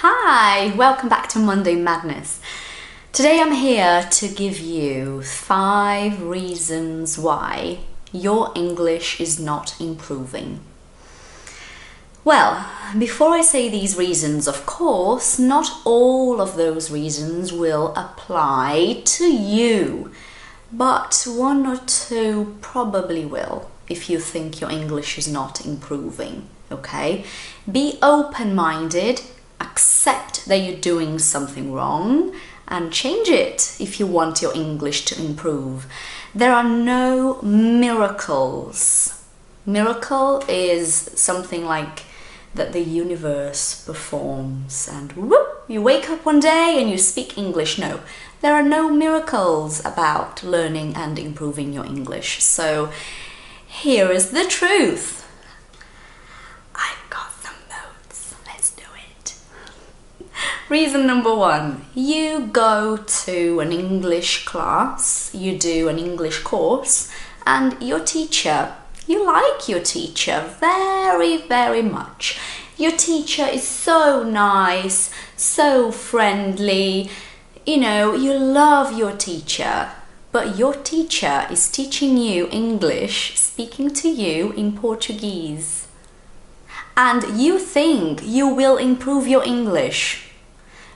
Hi, welcome back to Monday Madness. Today I'm here to give you 5 reasons why your English is not improving. Well, before I say these reasons, of course, not all of those reasons will apply to you, but 1 or 2 probably will if you think your English is not improving, okay? Be open-minded. Accept that you're doing something wrong and change it if you want your English to improve. There are no miracles. Miracle is something like that the universe performs and whoop, you wake up one day and you speak English. No, there are no miracles about learning and improving your English. So here is the truth. Reason number 1, you go to an English class, you do an English course, and your teacher, you like your teacher very, very much. Your teacher is so nice, so friendly, you know, you love your teacher, but your teacher is teaching you English, speaking to you in Portuguese. And you think you will improve your English.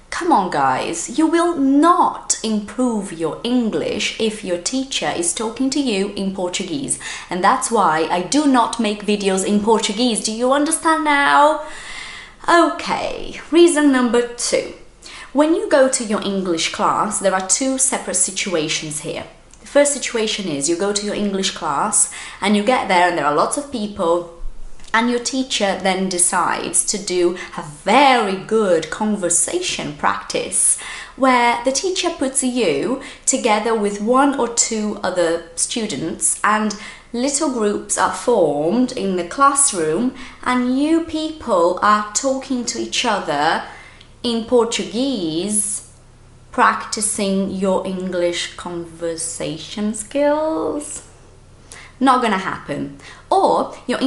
Come on guys, you will not improve your English if your teacher is talking to you in Portuguese. And that's why I do not make videos in Portuguese. Do you understand now? Okay, reason number 2. When you go to your English class, there are 2 separate situations here. The first situation is you go to your English class and you get there and there are lots of people, and your teacher then decides to do a very good conversation practice where the teacher puts you together with 1 or 2 other students and little groups are formed in the classroom and you people are talking to each other in Portuguese, practicing your English conversation skills. Not gonna happen. Or your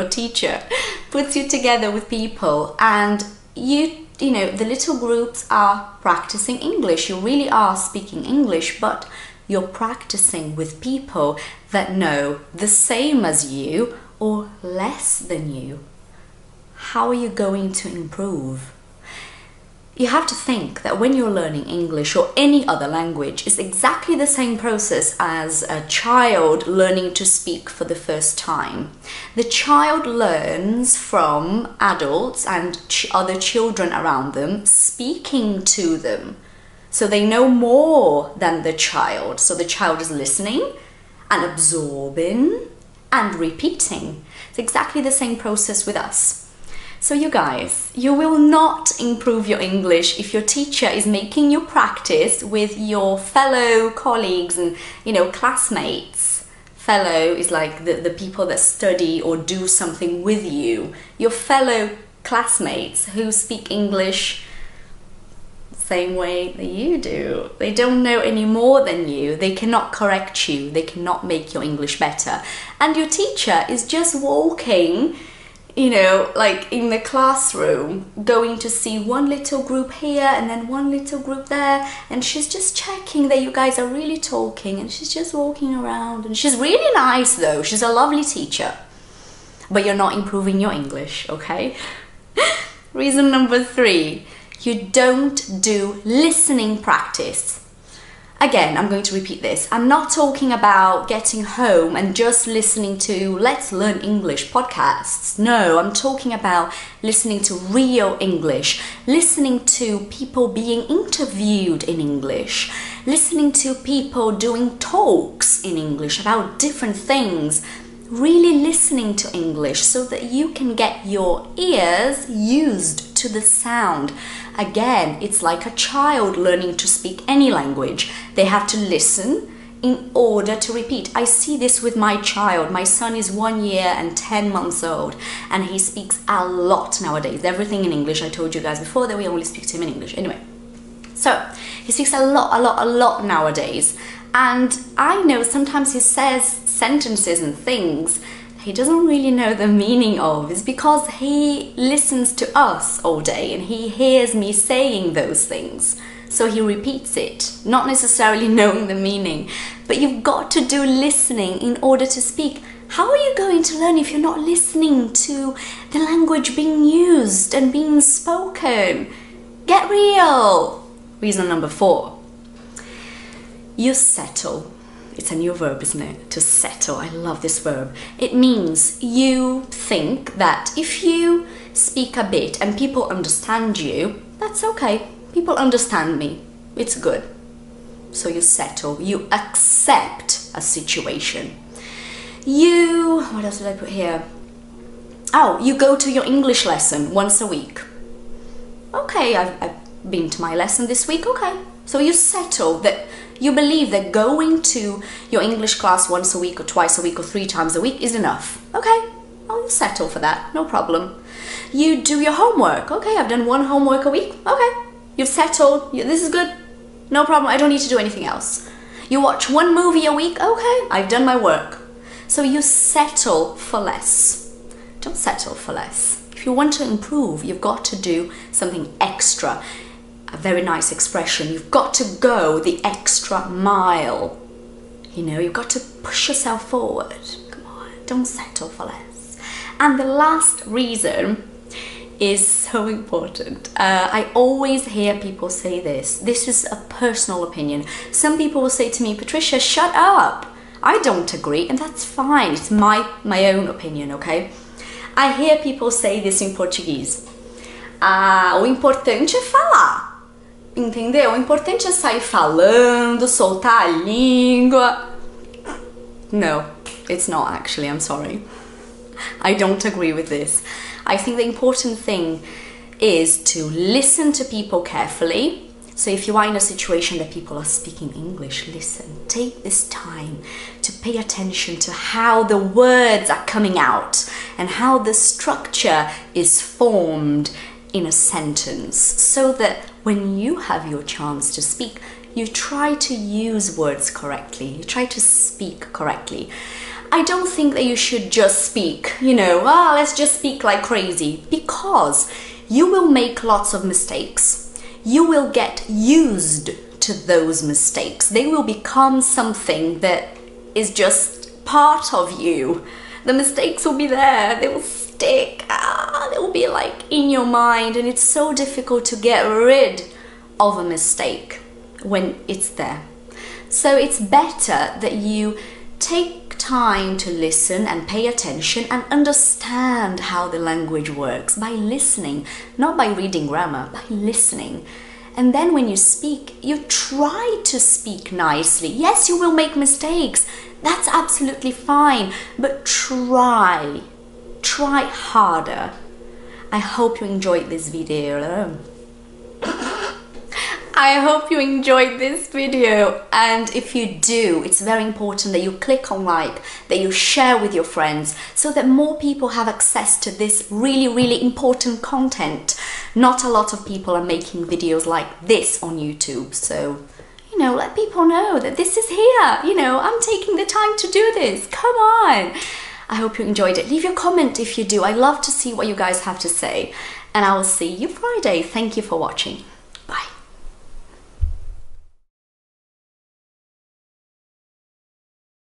teacher puts you together with people and you know, the little groups are practicing English. You really are speaking English, but you're practicing with people that know the same as you or less than you. How are you going to improve? You have to think that when you're learning English or any other language, it's exactly the same process as a child learning to speak for the first time. The child learns from adults and other children around them speaking to them. So they know more than the child. So the child is listening and absorbing and repeating. It's exactly the same process with us. So you guys, you will not improve your English if your teacher is making you practice with your fellow colleagues and, you know, classmates. Fellow is like the people that study or do something with you. Your fellow classmates who speak English the same way that you do. They don't know any more than you. They cannot correct you. They cannot make your English better. And your teacher is just walking, you know, like in the classroom, going to see 1 little group here and then 1 little group there, and she's just checking that you guys are really talking, and she's just walking around, and she's really nice though, she's a lovely teacher, but you're not improving your English, okay? Reason number 3, you don't do listening practice. Again, I'm going to repeat this. I'm not talking about getting home and just listening to Let's Learn English podcasts. No, I'm talking about listening to real English, listening to people being interviewed in English, listening to people doing talks in English about different things, really listening to English so that you can get your ears used to the sound. Again, it's like a child learning to speak any language. They have to listen in order to repeat. I see this with my child. My son is 1 year and 10 months old and he speaks a lot nowadays. Everything in English. I told you guys before that we only speak to him in English. Anyway, so he speaks a lot nowadays. And I know sometimes he says sentences and things he doesn't really know the meaning of is because he listens to us all day and he hears me saying those things. So he repeats it, not necessarily knowing the meaning. But you've got to do listening in order to speak. How are you going to learn if you're not listening to the language being used and being spoken? Get real! Reason number 4. You settle. It's a new verb, isn't it? To settle. I love this verb. It means you think that if you speak a bit and people understand you, that's okay. People understand me. It's good. So you settle. You accept a situation. What else did I put here? Oh, you go to your English lesson once a week. Okay, I've been to my lesson this week. Okay. So you settle that you believe that going to your English class once a week or twice a week or 3 times a week is enough. Okay, I'll settle for that, no problem. You do your homework. Okay, I've done 1 homework a week. Okay, you've settled. This is good. No problem, I don't need to do anything else. You watch 1 movie a week. Okay, I've done my work. So you settle for less. Don't settle for less. If you want to improve, you've got to do something extra. A very nice expression. You've got to go the extra mile. You know, you've got to push yourself forward. Come on, don't settle for less. And the last reason is so important. I always hear people say this. This is a personal opinion. Some people will say to me, Patricia, shut up. I don't agree, and that's fine. It's my own opinion, okay? I hear people say this in Portuguese. O importante é falar. Entendeu? O importante é sair falando, soltar a língua. No, it's not actually, I'm sorry. I don't agree with this. I think the important thing is to listen to people carefully. So if you are in a situation that people are speaking English, listen. Take this time to pay attention to how the words are coming out and how the structure is formed in a sentence, so that when you have your chance to speak, you try to use words correctly, you try to speak correctly. I don't think that you should just speak, let's just speak like crazy, because you will make lots of mistakes. You will get used to those mistakes. They will become something that is just part of you. The mistakes will be there, they will stick, they will be like in your mind, and it's so difficult to get rid of a mistake when it's there. So it's better that you take time to listen and pay attention and understand how the language works by listening, not by reading grammar, by listening. And then when you speak, you try to speak nicely. Yes, you will make mistakes. That's absolutely fine, but try harder. I hope you enjoyed this video. I hope you enjoyed this video, and if you do, it's very important that you click on like, that you share with your friends, so that more people have access to this really important content. Not a lot of people are making videos like this on YouTube, so let people know that this is here. I'm taking the time to do this. Come on. I hope you enjoyed it. Leave your comment if you do. I love to see what you guys have to say, and I will see you Friday. Thank you for watching.